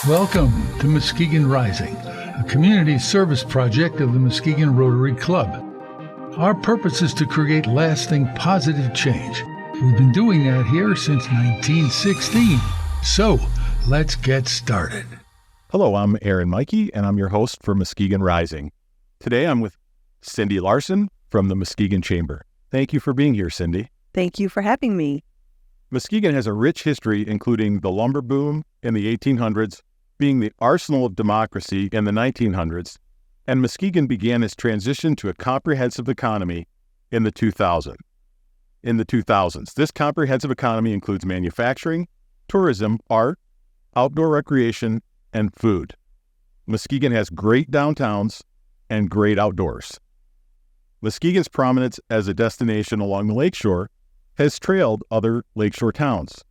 Welcome to Muskegon Rising, a community service project of the Muskegon Rotary Club. Our purpose is to create lasting positive change. We've been doing that here since 1916. So, let's get started. Hello, I'm Aaron Mikey, and I'm your host for Muskegon Rising. Today I'm with Cindy Larson from the Muskegon Chamber. Thank you for being here, Cindy. Thank you for having me. Muskegon has a rich history, including the lumber boom in the 1800s, being the arsenal of democracy in the 1900s, and Muskegon began its transition to a comprehensive economy in the 2000s. This comprehensive economy includes manufacturing, tourism, art, outdoor recreation, and food. Muskegon has great downtowns and great outdoors. Muskegon's prominence as a destination along the lakeshore has trailed other lakeshore towns.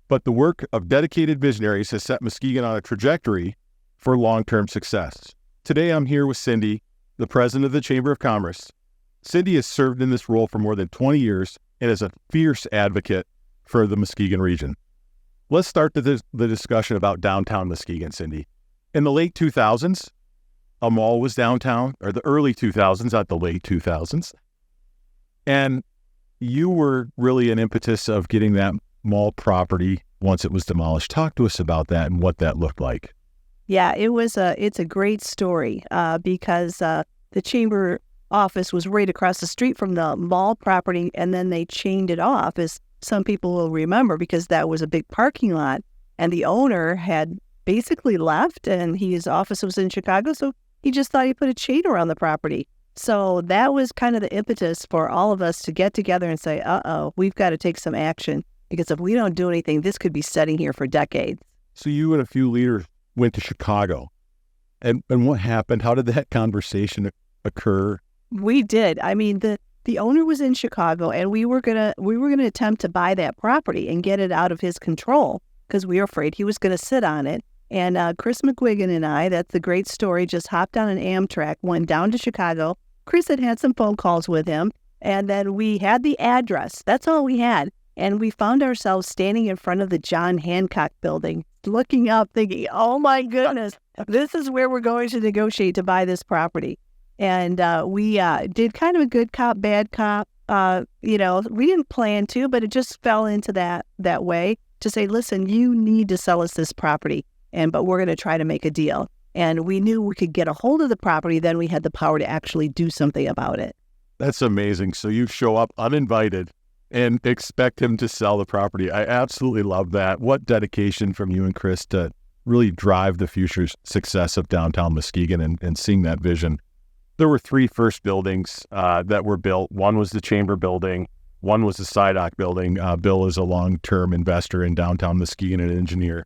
But the work of dedicated visionaries has set Muskegon on a trajectory for long-term success. Today I'm here with Cindy, the president of the Chamber of Commerce. Cindy has served in this role for more than 20 years and is a fierce advocate for the Muskegon region. Let's start the discussion about downtown Muskegon, Cindy. In the late 2000s, a mall was downtown, or the early 2000s, not the late 2000s. And you were really an impetus of getting that mall property once it was demolished. Talk to us about that and what that looked like. Yeah, it's a great story because the chamber office was right across the street from the mall property, and then they chained it off, as some people will remember, because that was a big parking lot, and the owner had basically left, and his office was in Chicago, so he just thought he'd put a chain around the property. So that was kind of the impetus for all of us to get together and say, we've got to take some action. Because if we don't do anything, this could be sitting here for decades. So you and a few leaders went to Chicago. And what happened? How did that conversation occur? We did. I mean, the owner was in Chicago, and we were gonna attempt to buy that property and get it out of his control because we were afraid he was going to sit on it. And Chris McGuigan and I, that's a great story, just hopped on an Amtrak, went down to Chicago. Chris had some phone calls with him, and then we had the address. That's all we had. And we found ourselves standing in front of the John Hancock building, looking up, thinking, oh my goodness, this is where we're going to negotiate to buy this property. And we did kind of a good cop, bad cop. We didn't plan to, but it just fell into that way to say, listen, you need to sell us this property, but we're going to try to make a deal. And we knew we could get a hold of the property, then we had the power to actually do something about it. That's amazing. So you show up uninvited and expect him to sell the property. I absolutely love that. What dedication from you and Chris to really drive the future success of downtown Muskegon and seeing that vision. There were three first buildings that were built. One was the Chamber building. One was the SIDOC building. Bill is a long-term investor in downtown Muskegon and an engineer.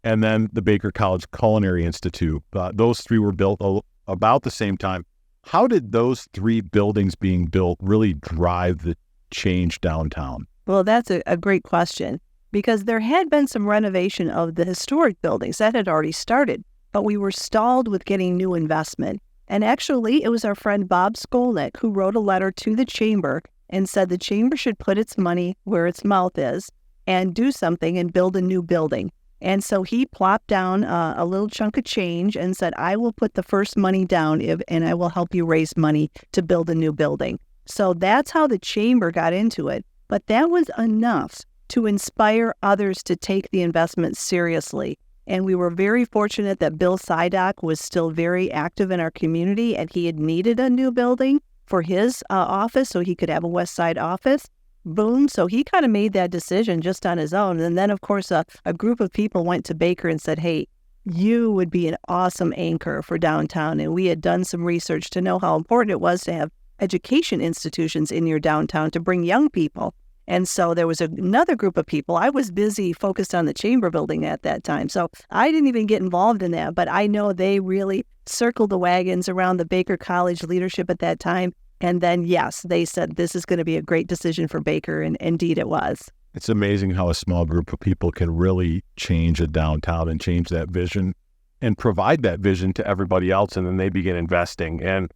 And then the Baker College Culinary Institute. Those three were built about the same time. How did those three buildings being built really drive the change downtown? Well, that's a great question, because there had been some renovation of the historic buildings that had already started, but we were stalled with getting new investment. And actually, it was our friend Bob Skolnick who wrote a letter to the chamber and said the chamber should put its money where its mouth is and do something and build a new building. And so he plopped down a little chunk of change and said, I will put the first money down and I will help you raise money to build a new building. So that's how the chamber got into it. But that was enough to inspire others to take the investment seriously. And we were very fortunate that Bill SIDOC was still very active in our community, and he had needed a new building for his office so he could have a West Side office. Boom. So he kind of made that decision just on his own. And then, of course, a group of people went to Baker and said, hey, you would be an awesome anchor for downtown. And we had done some research to know how important it was to have education institutions in your downtown to bring young people. And so there was another group of people. I was busy focused on the chamber building at that time, so I didn't even get involved in that. But I know they really circled the wagons around the Baker College leadership at that time. And then, yes, they said this is going to be a great decision for Baker, and indeed it was. It's amazing how a small group of people can really change a downtown and change that vision and provide that vision to everybody else, and then they begin investing. And,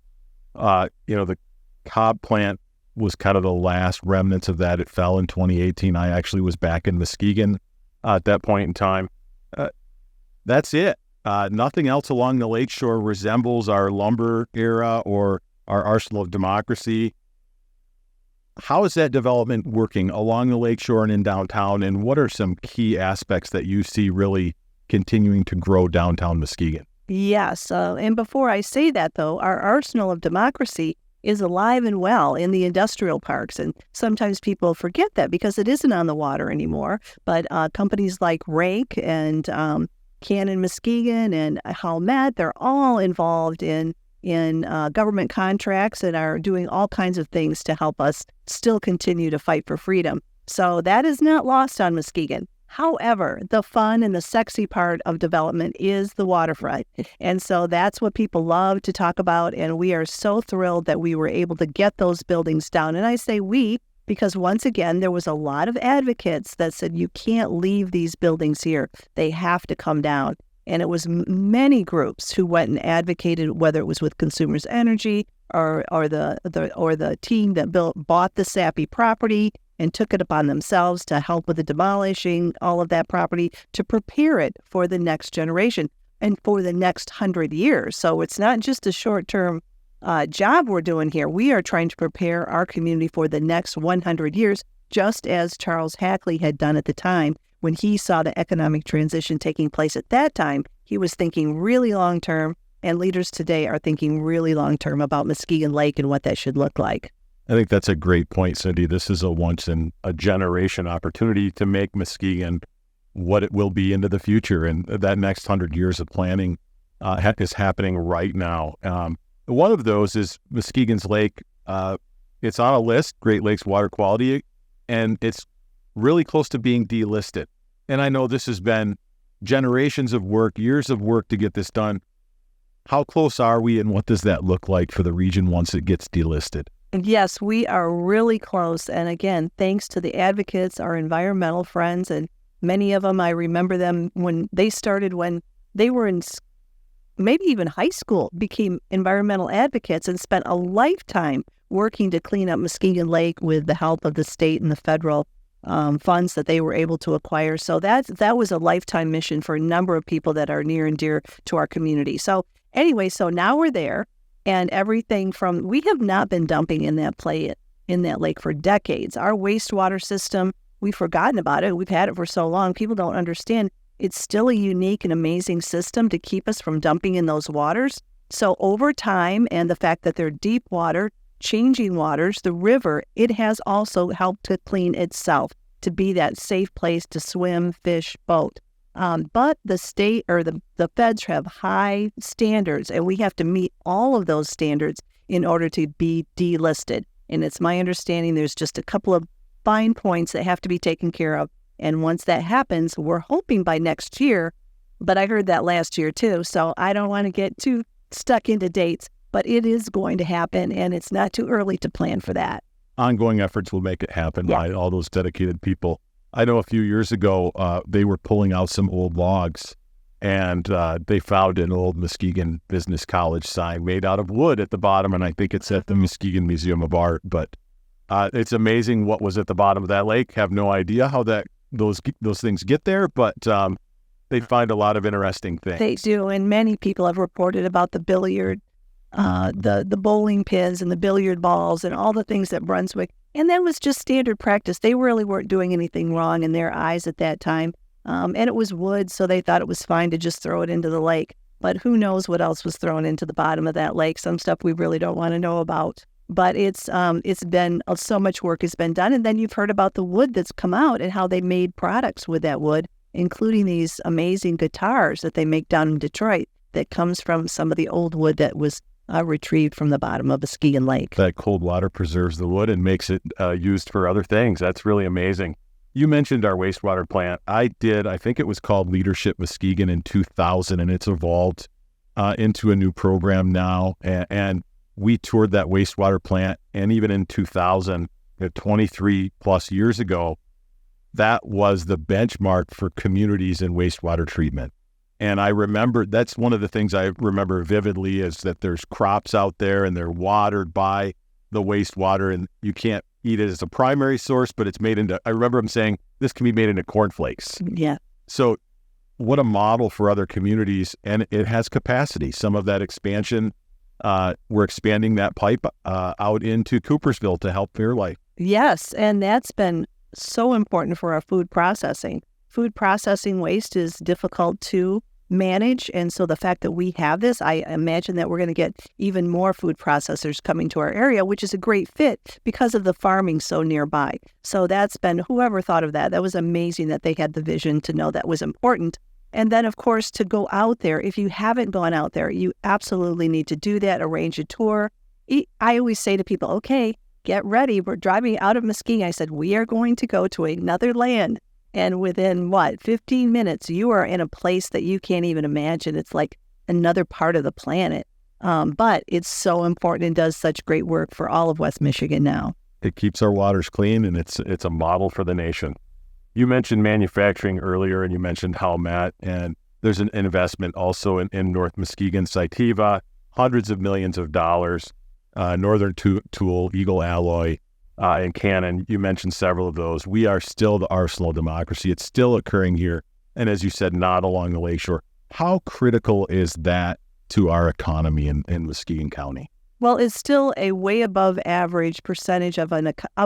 the Cobb plant was kind of the last remnants of that. It fell in 2018. I actually was back in Muskegon at that point in time. that's it. Nothing else along the lakeshore resembles our lumber era or our arsenal of democracy. How is that development working along the lakeshore and in downtown? And what are some key aspects that you see really continuing to grow downtown Muskegon? Yes. And before I say that, though, our arsenal of democracy is alive and well in the industrial parks. And sometimes people forget that because it isn't on the water anymore. But companies like Rake and Cannon Muskegon and Howmet, they're all involved in government contracts and are doing all kinds of things to help us still continue to fight for freedom. So that is not lost on Muskegon. However, the fun and the sexy part of development is the waterfront. And so that's what people love to talk about. And we are so thrilled that we were able to get those buildings down. And I say we, because once again, there was a lot of advocates that said, you can't leave these buildings here. They have to come down. And it was many groups who went and advocated, whether it was with Consumers Energy or the team that bought the Sappy property and took it upon themselves to help with the demolishing all of that property to prepare it for the next generation and for the next 100 years. So it's not just a short-term job we're doing here. We are trying to prepare our community for the next 100 years, just as Charles Hackley had done at the time. When he saw the economic transition taking place at that time, he was thinking really long-term, and leaders today are thinking really long-term about Muskegon Lake and what that should look like. I think that's a great point, Cindy. This is a once-in-a-generation opportunity to make Muskegon what it will be into the future, and that next 100 years of planning is happening right now. One of those is Muskegon's Lake. It's on a list, Great Lakes Water Quality, and it's really close to being delisted. And I know this has been generations of work, years of work to get this done. How close are we, and what does that look like for the region once it gets delisted? Yes, we are really close. And again, thanks to the advocates, our environmental friends, and many of them, I remember them when they started when they were in maybe even high school, became environmental advocates and spent a lifetime working to clean up Muskegon Lake with the help of the state and the federal funds that they were able to acquire. So that was a lifetime mission for a number of people that are near and dear to our community. So anyway, so now we're there. And everything from, we have not been dumping in that lake for decades. Our wastewater system, we've forgotten about it. We've had it for so long. People don't understand. It's still a unique and amazing system to keep us from dumping in those waters. So over time, and the fact that they're deep water, changing waters, the river, it has also helped to clean itself to be that safe place to swim, fish, boat. But the state or the feds have high standards, and we have to meet all of those standards in order to be delisted. And it's my understanding there's just a couple of fine points that have to be taken care of. And once that happens, we're hoping by next year, but I heard that last year too, so I don't want to get too stuck into dates, but it is going to happen, and it's not too early to plan for that. Ongoing efforts will make it happen by all those dedicated people. I know a few years ago, they were pulling out some old logs, and they found an old Muskegon Business College sign made out of wood at the bottom, and I think it's at the Muskegon Museum of Art. But it's amazing what was at the bottom of that lake. Have no idea how those things get there, but they find a lot of interesting things. They do, and many people have reported about the billiard, the bowling pins and the billiard balls and all the things that Brunswick. And that was just standard practice. They really weren't doing anything wrong in their eyes at that time. And it was wood, so they thought it was fine to just throw it into the lake. But who knows what else was thrown into the bottom of that lake. Some stuff we really don't want to know about. But it's been so much work has been done. And then you've heard about the wood that's come out and how they made products with that wood, including these amazing guitars that they make down in Detroit that comes from some of the old wood that was retrieved from the bottom of Muskegon Lake. That cold water preserves the wood and makes it used for other things. That's really amazing. You mentioned our wastewater plant. I think it was called Leadership Muskegon in 2000, and it's evolved into a new program now. And we toured that wastewater plant, and even in 2000, 23 plus years ago, that was the benchmark for communities in wastewater treatment. And I remember, that's one of the things I remember vividly is that there's crops out there and they're watered by the wastewater, and you can't eat it as a primary source, but it's made into, I remember him saying, this can be made into cornflakes. Yeah. So what a model for other communities, and it has capacity. Some of that expansion, we're expanding that pipe out into Coopersville to help Fairlife. Yes, and that's been so important for our food processing. Food processing waste is difficult to manage, and so the fact that we have this, I imagine that we're going to get even more food processors coming to our area, which is a great fit because of the farming so nearby. So that's been, whoever thought of that, that was amazing that they had the vision to know that was important. And then, of course, to go out there, if you haven't gone out there, you absolutely need to do that, arrange a tour. I always say to people, okay, get ready. We're driving out of Muskegon. I said, we are going to go to another land. And within, 15 minutes, you are in a place that you can't even imagine. It's like another part of the planet. But it's so important and does such great work for all of West Michigan now. It keeps our waters clean, and it's a model for the nation. You mentioned manufacturing earlier, and you mentioned Howmet, and there's an investment also in North Muskegon, Cytiva, hundreds of millions of dollars, Northern Tool, Eagle Alloy, and Canon. You mentioned several of those. We are still the arsenal of democracy. It's still occurring here, and as you said, not along the lakeshore. How critical is that to our economy in Muskegon County? Well, it's still a way above average percentage of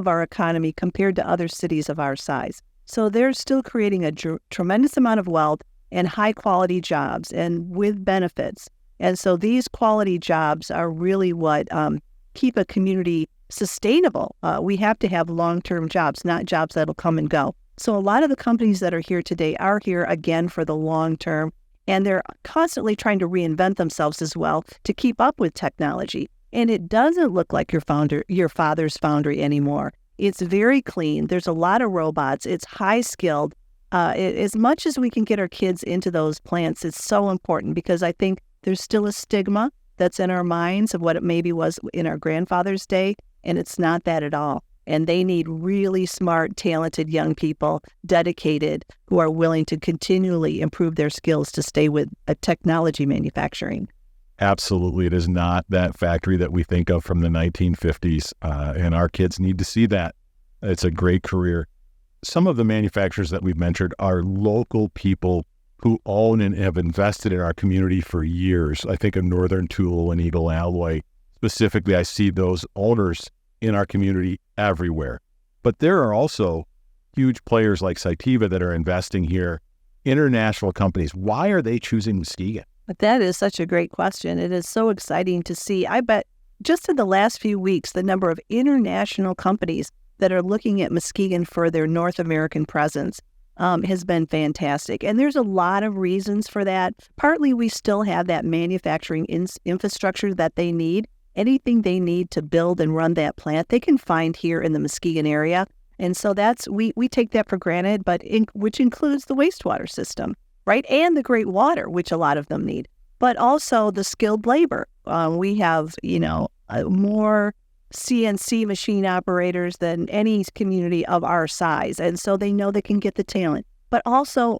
our economy compared to other cities of our size. So they're still creating a tremendous amount of wealth and high-quality jobs and with benefits. And so these quality jobs are really what keep a community sustainable. We have to have long-term jobs, not jobs that'll come and go. So a lot of the companies that are here today are here, again, for the long term, and they're constantly trying to reinvent themselves as well to keep up with technology. And it doesn't look like your father's foundry anymore. It's very clean. There's a lot of robots. It's high-skilled. As much as we can get our kids into those plants, it's so important because I think there's still a stigma that's in our minds of what it maybe was in our grandfather's day, and it's not that at all. And they need really smart, talented young people, dedicated, who are willing to continually improve their skills to stay with technology manufacturing. Absolutely. It is not that factory that we think of from the 1950s, and our kids need to see that. It's a great career. Some of the manufacturers that we've mentioned are local people who own and have invested in our community for years. I think of Northern Tool and Eagle Alloy. Specifically, I see those owners in our community everywhere. But there are also huge players like Cytiva that are investing here, international companies. Why are they choosing Muskegon? But that is such a great question. It is so exciting to see. I bet just in the last few weeks, the number of international companies that are looking at Muskegon for their North American presence has been fantastic. And there's a lot of reasons for that. Partly, we still have that manufacturing infrastructure that they need. Anything they need to build and run that plant, they can find here in the Muskegon area. And so we take that for granted, but which includes the wastewater system, right? And the great water, which a lot of them need, but also the skilled labor. We have, more CNC machine operators than any community of our size. And so they know they can get the talent. But also,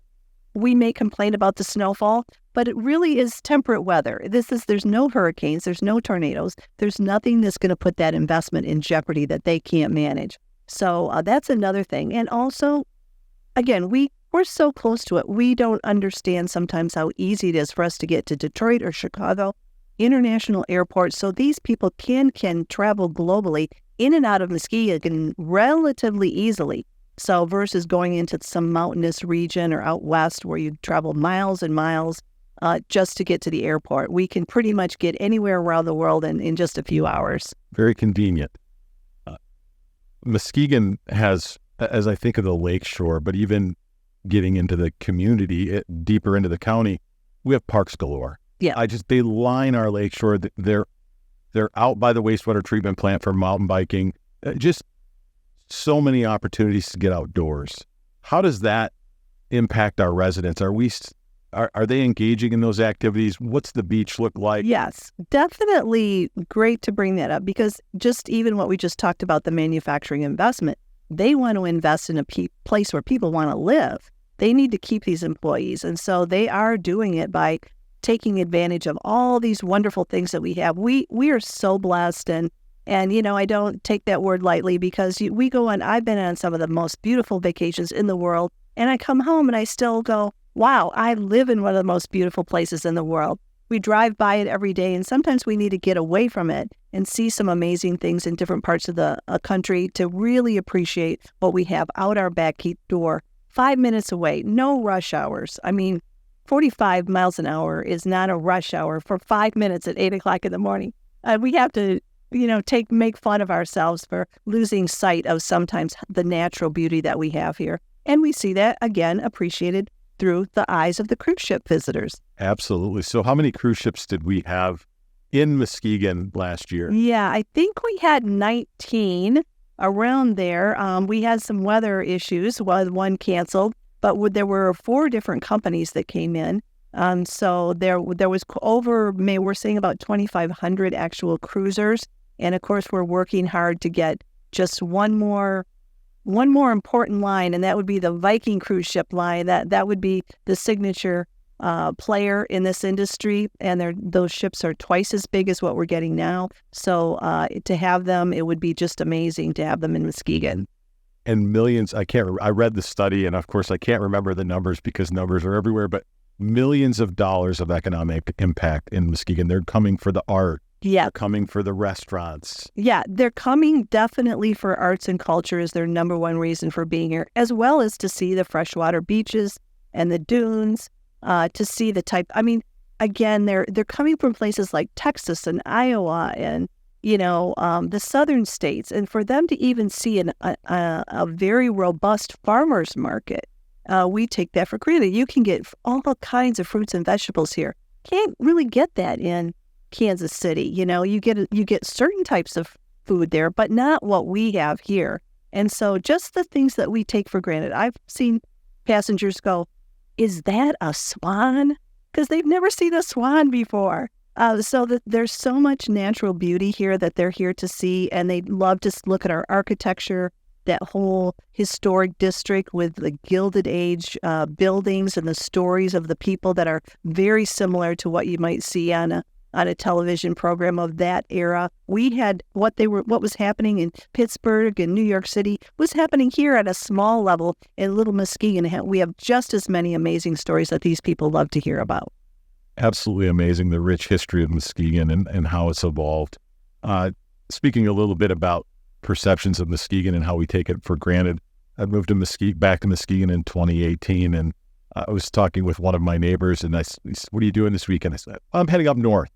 we may complain about the snowfall, but it really is temperate weather. There's no hurricanes, there's no tornadoes, there's nothing that's going to put that investment in jeopardy that they can't manage. So that's another thing. And also, again, we're so close to it. We don't understand sometimes how easy it is for us to get to Detroit or Chicago, international airports. So these people can travel globally in and out of Muskegon relatively easily. So versus going into some mountainous region or out west where you travel miles and miles just to get to the airport. We can pretty much get anywhere around the world in just a few hours. Very convenient. Muskegon has, as I think of the lakeshore, but even getting into the community, deeper into the county, we have parks galore. Yeah. They line our lakeshore. They're out by the wastewater treatment plant for mountain biking. Just so many opportunities to get outdoors. How does that impact our residents? Are they engaging in those activities? What's the beach look like? Yes, definitely great to bring that up because just even what we just talked about, the manufacturing investment, they want to invest in a place where people want to live. They need to keep these employees. And so they are doing it by taking advantage of all these wonderful things that we have. We are so blessed. And I don't take that word lightly because I've been on some of the most beautiful vacations in the world. And I come home and I still go, wow, I live in one of the most beautiful places in the world. We drive by it every day, and sometimes we need to get away from it and see some amazing things in different parts of the country to really appreciate what we have out our back door, 5 minutes away, no rush hours. I mean, 45 miles an hour is not a rush hour for 5 minutes at 8 o'clock in the morning. We have to, make fun of ourselves for losing sight of sometimes the natural beauty that we have here. And we see that, again, appreciated through the eyes of the cruise ship visitors. Absolutely. So how many cruise ships did we have in Muskegon last year? Yeah, I think we had 19 around there. We had some weather issues, one canceled, but there were 4 different companies that came in. So there was we're saying about 2,500 actual cruisers. And of course, we're working hard to get just one more important line, and that would be the Viking cruise ship line. That would be the signature player in this industry, and those ships are twice as big as what we're getting now. So to have them, it would be just amazing to have them in Muskegon. And millions, I read the study, and of course I can't remember the numbers because numbers are everywhere, but millions of dollars of economic impact in Muskegon. They're coming for the art. Yeah. They're coming for the restaurants. Yeah, they're coming definitely for arts and culture is their number one reason for being here, as well as to see the freshwater beaches and the dunes, to see the type. I mean, again, they're coming from places like Texas and Iowa and, the southern states. And for them to even see a very robust farmer's market, we take that for granted. You can get all kinds of fruits and vegetables here. Can't really get that in Kansas City. You get certain types of food there, but not what we have here. And so just the things that we take for granted. I've seen passengers go, "Is that a swan?" Because they've never seen a swan before. So there's so much natural beauty here that they're here to see, and they love to look at our architecture, that whole historic district with the Gilded Age buildings and the stories of the people that are very similar to what you might see on a television program of that era. We had what was happening in Pittsburgh and New York City was happening here at a small level in Little Muskegon. We have just as many amazing stories that these people love to hear about. Absolutely amazing, the rich history of Muskegon and how it's evolved. Speaking a little bit about perceptions of Muskegon and how we take it for granted, I moved back to Muskegon in 2018, and I was talking with one of my neighbors, and he said, "What are you doing this weekend?" I said, "I'm heading up north."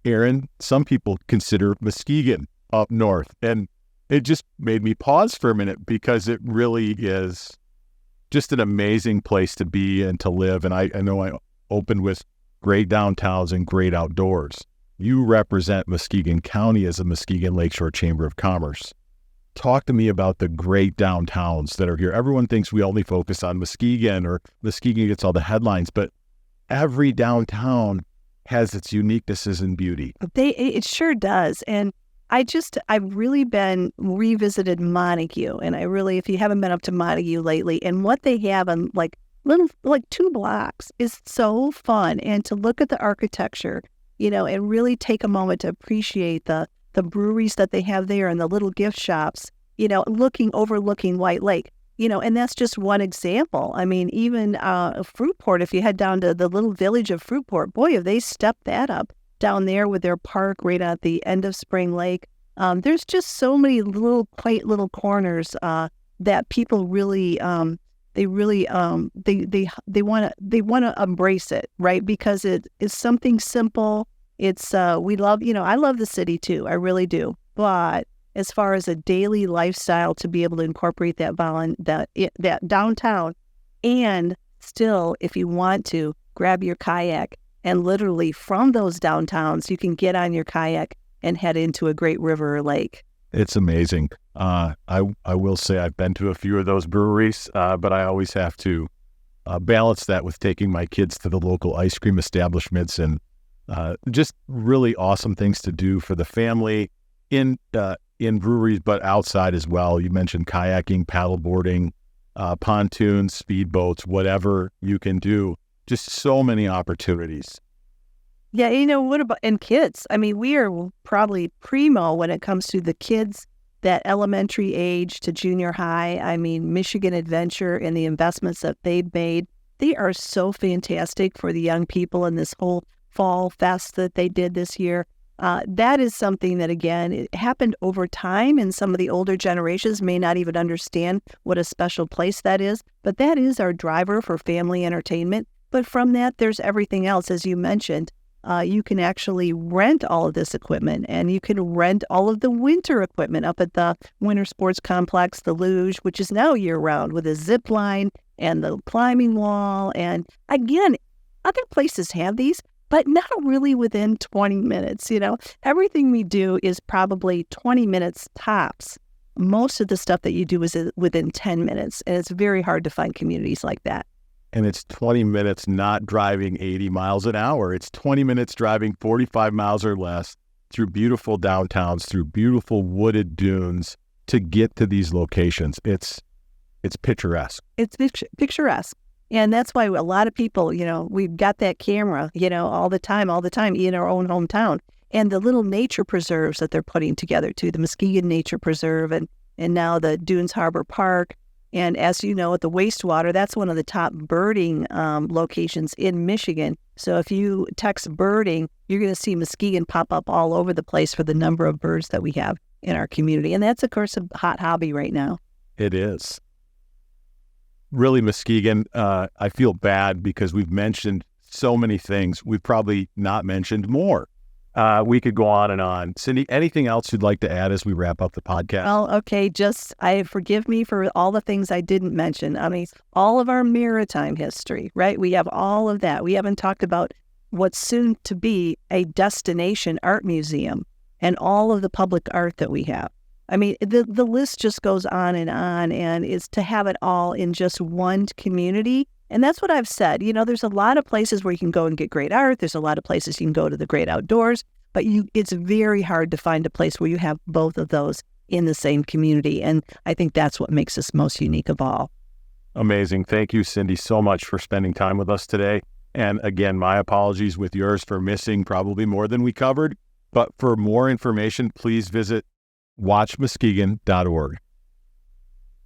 Aaron, some people consider Muskegon up north, and it just made me pause for a minute because it really is just an amazing place to be and to live. And I know I opened with great downtowns and great outdoors. You represent Muskegon County as a Muskegon Lakeshore Chamber of Commerce. Talk to me about the great downtowns that are here. Everyone thinks we only focus on Muskegon, or Muskegon gets all the headlines, but every downtown has its uniquenesses and beauty. It sure does. And I've really been revisited Montague, and if you haven't been up to Montague lately, and what they have on little 2 blocks is so fun. And to look at the architecture, and really take a moment to appreciate the breweries that they have there and the little gift shops, overlooking White Lake. And that's just one example. I mean, even Fruitport, if you head down to the little village of Fruitport, boy, have they stepped that up down there with their park right at the end of Spring Lake. There's just so many quaint little corners that people really, they want to embrace it, right? Because it is something simple. It's we love, I love the city too, I really do. But as far as a daily lifestyle, to be able to incorporate that downtown, and still, if you want to, grab your kayak, and literally from those downtowns, you can get on your kayak and head into a great river or lake. It's amazing. I will say I've been to a few of those breweries, but I always have to balance that with taking my kids to the local ice cream establishments, and just really awesome things to do for the family in breweries, but outside as well. You mentioned kayaking, paddleboarding, pontoons, speedboats, whatever you can do. Just so many opportunities. Yeah, what about, and kids? I mean, we are probably primo when it comes to the kids, that elementary age to junior high. I mean, Michigan Adventure and the investments that they've made They are so fantastic for the young people in this whole fall fest that they did this year. That is something that, again, it happened over time, and some of the older generations may not even understand what a special place that is. But that is our driver for family entertainment. But from that, there's everything else, as you mentioned. You can actually rent all of this equipment, and you can rent all of the winter equipment up at the Winter Sports Complex, the luge, which is now year-round, with a zip line and the climbing wall. And again, other places have these, but not really within 20 minutes. Everything we do is probably 20 minutes tops. Most of the stuff that you do is within 10 minutes, and it's very hard to find communities like that. And it's 20 minutes not driving 80 miles an hour. It's 20 minutes driving 45 miles or less through beautiful downtowns, through beautiful wooded dunes to get to these locations. It's picturesque. It's picturesque. And that's why a lot of people, we've got that camera, all the time in our own hometown. And the little nature preserves that they're putting together too, the Muskegon Nature Preserve and now the Dunes Harbor Park. And as you know, at the wastewater, that's one of the top birding locations in Michigan. So if you text birding, you're going to see Muskegon pop up all over the place for the number of birds that we have in our community. And that's, of course, a hot hobby right now. It is. Really, Muskegon, I feel bad because we've mentioned so many things. We've probably not mentioned more. We could go on and on. Cindy, anything else you'd like to add as we wrap up the podcast? Well, okay, forgive me for all the things I didn't mention. I mean, all of our maritime history, right? We have all of that. We haven't talked about what's soon to be a destination art museum and all of the public art that we have. I mean, the list just goes on, and is to have it all in just one community. And that's what I've said. There's a lot of places where you can go and get great art. There's a lot of places you can go to the great outdoors, but it's very hard to find a place where you have both of those in the same community. And I think that's what makes us most unique of all. Amazing. Thank you, Cindy, so much for spending time with us today. And again, my apologies with yours for missing probably more than we covered. But for more information, please visit watchmuskegon.org.